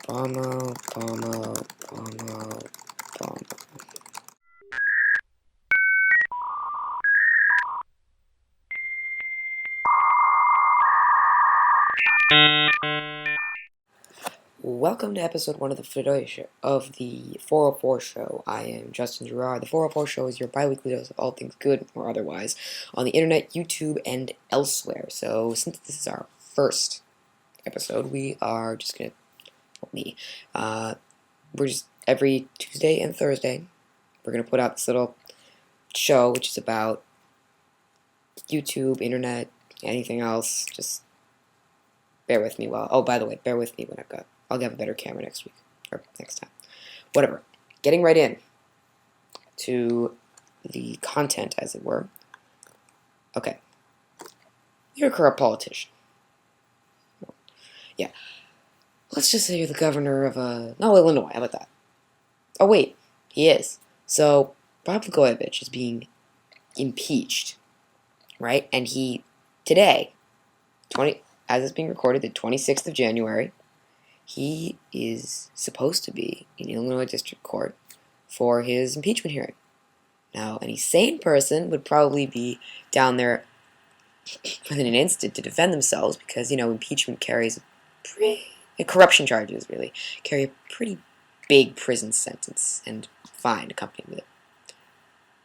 Bono, Bono, Bono, Bono. Welcome to episode 1 of the 404 show. I am Justin Gerard. The 404 show is your bi-weekly dose of all things good or otherwise on the internet, YouTube, and elsewhere. So since this is our first episode, we are just gonna we're just every Tuesday and Thursday we're gonna put out this little show which is about YouTube, internet, anything else. Just bear with me while by the way, bear with me when I'll have a better camera next week, or next time. Whatever. Getting right in to the content, as it were. Okay. You're a corrupt politician. Yeah. Let's just say you're the governor of, Illinois. How about that? Oh, wait. He is. So, Bob Blagojevich is being impeached, right? And he, today, as it's being recorded, the 26th of January, he is supposed to be in Illinois District Court for his impeachment hearing. Now, any sane person would probably be down there within an instant to defend themselves because, impeachment carries corruption charges, really, carry a pretty big prison sentence and fine accompanied with it.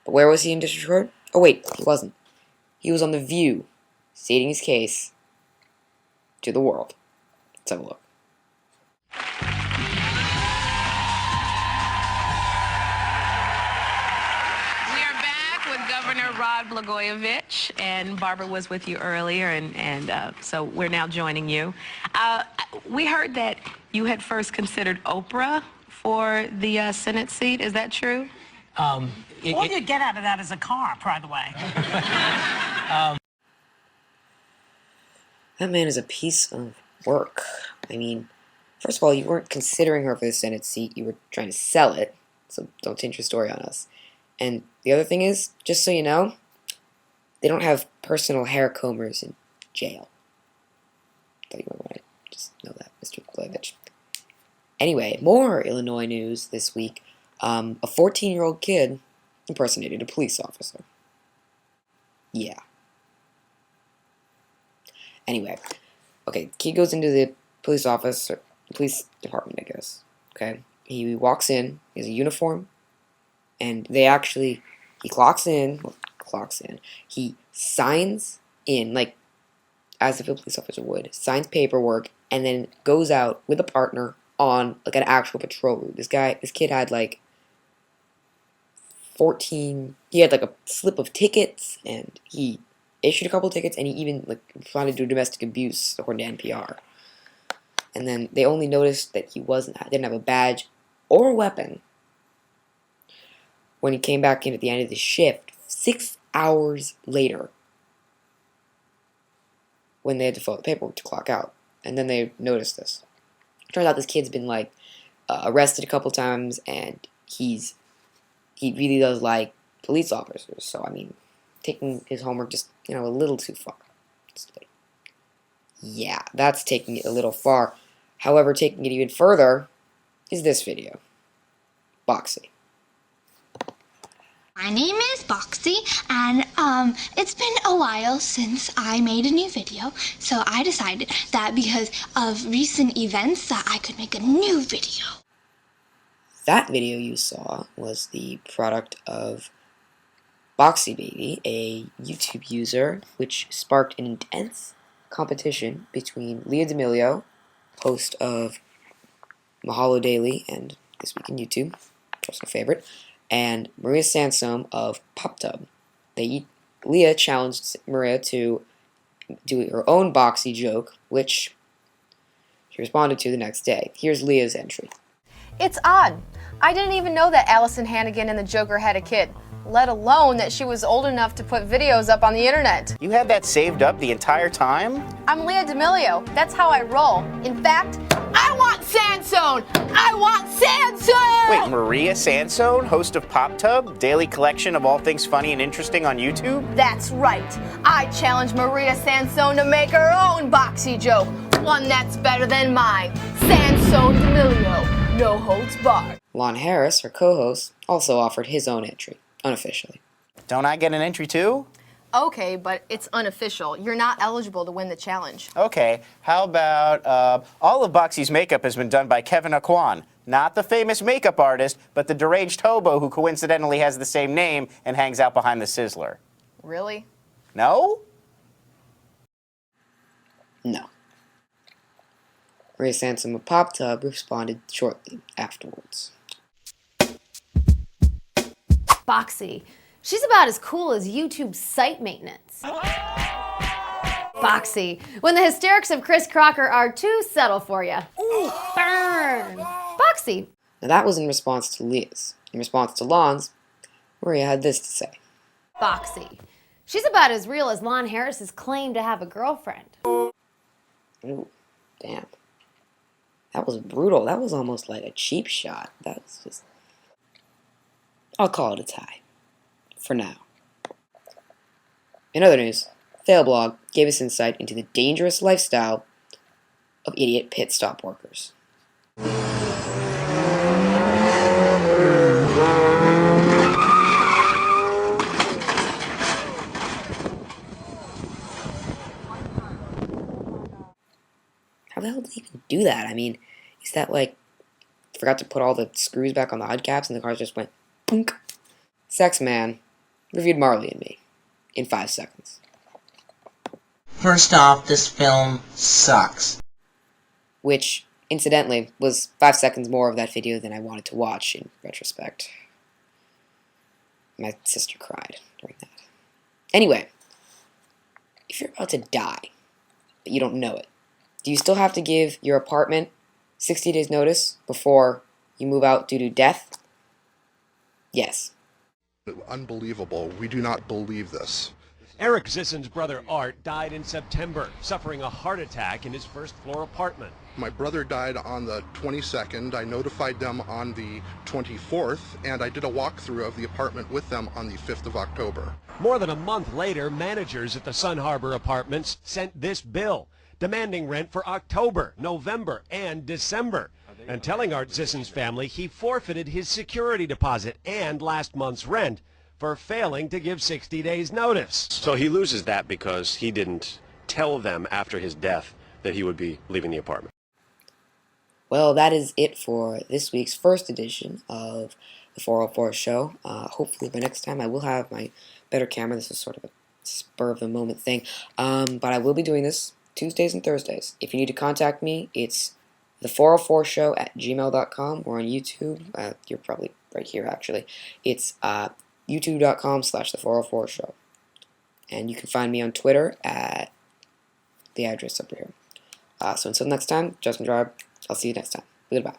But where was he in District Court? Oh, wait, he wasn't. He was on The View, stating his case to the world. Let's have a look. Blagojevich, and Barbara was with you earlier, and so we're now joining you. We heard that you had first considered Oprah for the Senate seat. Is that true? All you get out of that is a car, by the way. That man is a piece of work. I mean, first of all, you weren't considering her for the Senate seat. You were trying to sell it, so don't change your story on us. And the other thing is, just so you know, they don't have personal hair combers in jail. Thought you might want to just know that, Mr. Blagojevich. Anyway, more Illinois news this week. A 14-year-old kid impersonated a police officer. Yeah. Anyway, okay, kid goes into the police office, or police department, I guess. Okay, he walks in, he has a uniform, and he clocks in, he signs in, like, as if a police officer would, signs paperwork, and then goes out with a partner on, like, an actual patrol route. This kid had, like, he had, like, a slip of tickets, and he issued a couple of tickets, and he even, like, responded to domestic abuse, according to NPR. And then they only noticed that he didn't have a badge or a weapon when he came back in at the end of the shift 6 hours later, when they had to fill out the paperwork to clock out. And then they noticed this. Turns out this kid's been, like, arrested a couple times, and he really does like police officers. So, I mean, taking his homework just, a little too far. Yeah, that's taking it a little far. However, taking it even further is this video. Boxy. My name is Boxy, and it's been a while since I made a new video, so I decided that because of recent events that I could make a new video. That video you saw was the product of Boxy Baby, a YouTube user, which sparked an intense competition between Leah D'Amelio, host of Mahalo Daily and This Week in YouTube, personal favorite, and Maria Sansome of Poptub. Leah challenged Maria to do her own Boxy joke, which she responded to the next day. Here's Leah's entry. It's odd. I didn't even know that Allison Hannigan and the Joker had a kid, let alone that she was old enough to put videos up on the internet. You had that saved up the entire time? I'm Leah D'Amelio. That's how I roll. In fact, I want Sansome! Sandstone! I want Sandstone! Wait, Maria Sansone, host of Poptub, daily collection of all things funny and interesting on YouTube? That's right. I challenge Maria Sansone to make her own boxy joke. One that's better than mine. Sansone D'Amelio. No holds barred. Lon Harris, her co-host, also offered his own entry, unofficially. Don't I get an entry too? Okay, but it's unofficial. You're not eligible to win the challenge. Okay, how about all of Boxy's makeup has been done by Kevin Aquan. Not the famous makeup artist, but the deranged hobo who coincidentally has the same name and hangs out behind the Sizzler. Really? No? No. Maria Sansone of Poptub responded shortly afterwards. Boxy. She's about as cool as YouTube site maintenance. Boxy. When the hysterics of Chris Crocker are too subtle for you. Ooh, burn. Boxy. Now that was in response to Leah's. In response to Lon's, Maria had this to say. Boxy. She's about as real as Lon Harris's claim to have a girlfriend. Ooh, damn. That was brutal. That was almost like a cheap shot. That's just... I'll call it a tie. For now. In other news, FailBlog gave us insight into the dangerous lifestyle of idiot pit stop workers. How the hell did he even do that? I mean, is that like, forgot to put all the screws back on the hubcaps and the cars just went punk? Sex Man reviewed Marley and Me in 5 seconds. First off, this film sucks. Which, incidentally, was 5 seconds more of that video than I wanted to watch in retrospect. My sister cried during that. Anyway, if you're about to die, but you don't know it, do you still have to give your apartment 60 days notice before you move out due to death? Yes. Unbelievable. We do not believe this. Eric Zisson's brother Art died in September, suffering a heart attack in his first-floor apartment. My brother died on the 22nd. I notified them on the 24th, and I did a walkthrough of the apartment with them on the 5th of October. More than a month later, managers at the Sun Harbor Apartments sent this bill, demanding rent for October, November, and December, and telling Art Zisson's family he forfeited his security deposit and last month's rent for failing to give 60 days notice. So he loses that because he didn't tell them after his death that he would be leaving the apartment. Well, that is it for this week's first edition of the 404 show. Hopefully by next time I will have my better camera. This is sort of a spur of the moment thing. But I will be doing this Tuesdays and Thursdays. If you need to contact me, it's the404show@gmail.com or on YouTube. You're probably right here, actually. It's youtube.com/the404show. And you can find me on Twitter at the address over here. So until next time, Justin Drive, I'll see you next time. Goodbye.